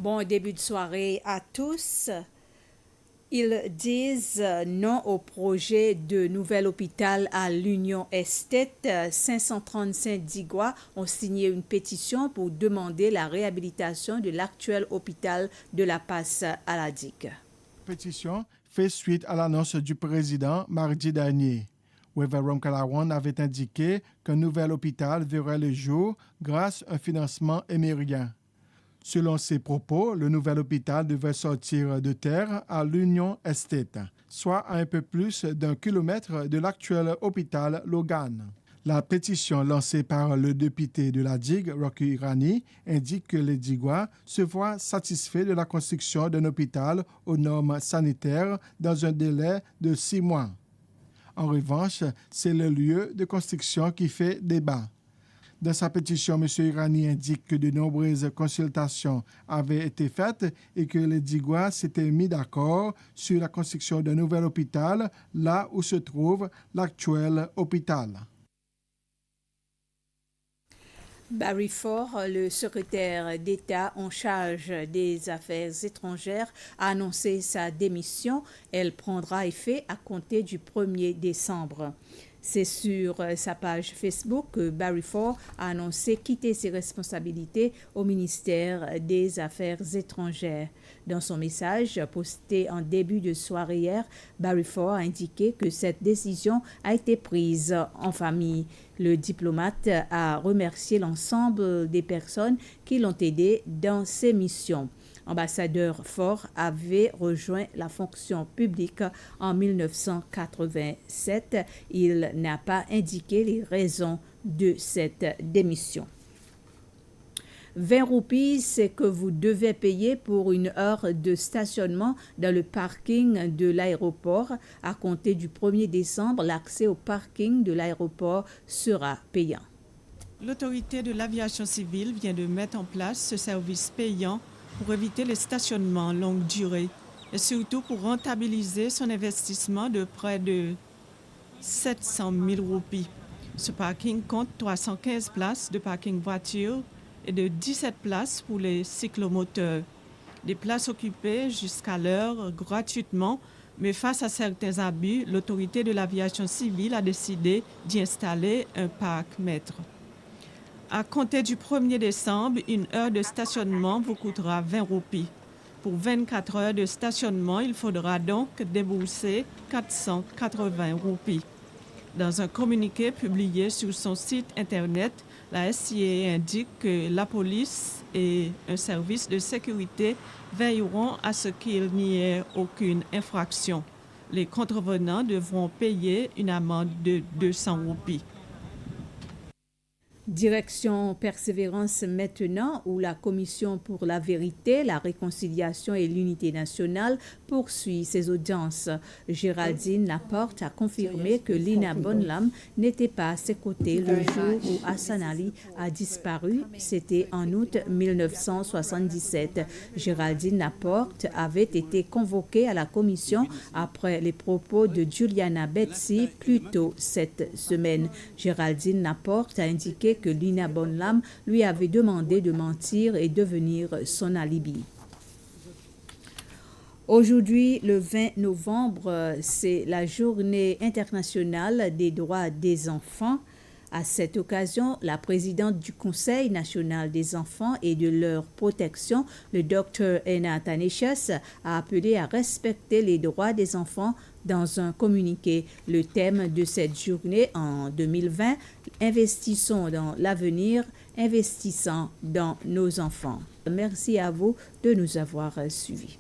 Bon début de soirée à tous. Ils disent non au projet de nouvel hôpital à l'Union Estate. 535 Digwa ont signé une pétition pour demander la réhabilitation de l'actuel hôpital de la Passe à la Digue. La pétition fait suite à l'annonce du président mardi dernier. Weverum Kalawan avait indiqué qu'un nouvel hôpital verrait le jour grâce à un financement émirien. Selon ses propos, le nouvel hôpital devait sortir de terre à l'Union Estate, soit à un peu plus d'1 kilomètre de l'actuel hôpital Logan. La pétition lancée par le député de la digue, Rocky Irani, indique que les Digwa se voient satisfaits de la construction d'un hôpital aux normes sanitaires dans un délai de 6 mois. En revanche, c'est le lieu de construction qui fait débat. Dans sa pétition, M. Irani indique que de nombreuses consultations avaient été faites et que les Digwa s'étaient mis d'accord sur la construction d'un nouvel hôpital là où se trouve l'actuel hôpital. Barry Ford, le secrétaire d'État en charge des affaires étrangères, a annoncé sa démission. Elle prendra effet à compter du 1er décembre. C'est sur sa page Facebook que Barry Ford a annoncé quitter ses responsabilités au ministère des Affaires étrangères. Dans son message posté en début de soirée hier, Barry Ford a indiqué que cette décision a été prise en famille. Le diplomate a remercié l'ensemble des personnes qui l'ont aidé dans ses missions. Ambassadeur Ford avait rejoint la fonction publique en 1987. Il n'a pas indiqué les raisons de cette démission. 20 roupies, c'est que vous devez payer pour une heure de stationnement dans le parking de l'aéroport. À compter du 1er décembre, l'accès au parking de l'aéroport sera payant. L'autorité de l'aviation civile vient de mettre en place ce service payant pour éviter les stationnements longue durée et surtout pour rentabiliser son investissement de près de 700 000 roupies. Ce parking compte 315 places de parking voiture et de 17 places pour les cyclomoteurs. Des places occupées jusqu'à l'heure gratuitement, mais face à certains abus, l'autorité de l'aviation civile a décidé d'y installer un parc-mètre. À compter du 1er décembre, une heure de stationnement vous coûtera 20 roupies. Pour 24 heures de stationnement, il faudra donc débourser 480 roupies. Dans un communiqué publié sur son site internet, la SCA indique que la police et un service de sécurité veilleront à ce qu'il n'y ait aucune infraction. Les contrevenants devront payer une amende de 200 roupies. Direction Persévérance maintenant, où la Commission pour la vérité, la réconciliation et l'unité nationale poursuit ses audiences. Géraldine Laporte a confirmé que Lina Bonlam n'était pas à ses côtés le jour où Hassan Ali a disparu. C'était en août 1977. Géraldine Laporte avait été convoquée à la commission après les propos de Juliana Betsy plus tôt cette semaine. Géraldine Laporte a indiqué que Lina Bonlam lui avait demandé de mentir et devenir son alibi. Aujourd'hui, le 20 novembre, c'est la journée internationale des droits des enfants. À cette occasion, la présidente du Conseil national des enfants et de leur protection, le Dr Enna Tanishas, a appelé à respecter les droits des enfants dans un communiqué. Le thème de cette journée en 2020, investissons dans l'avenir, investissant dans nos enfants. Merci à vous de nous avoir suivis.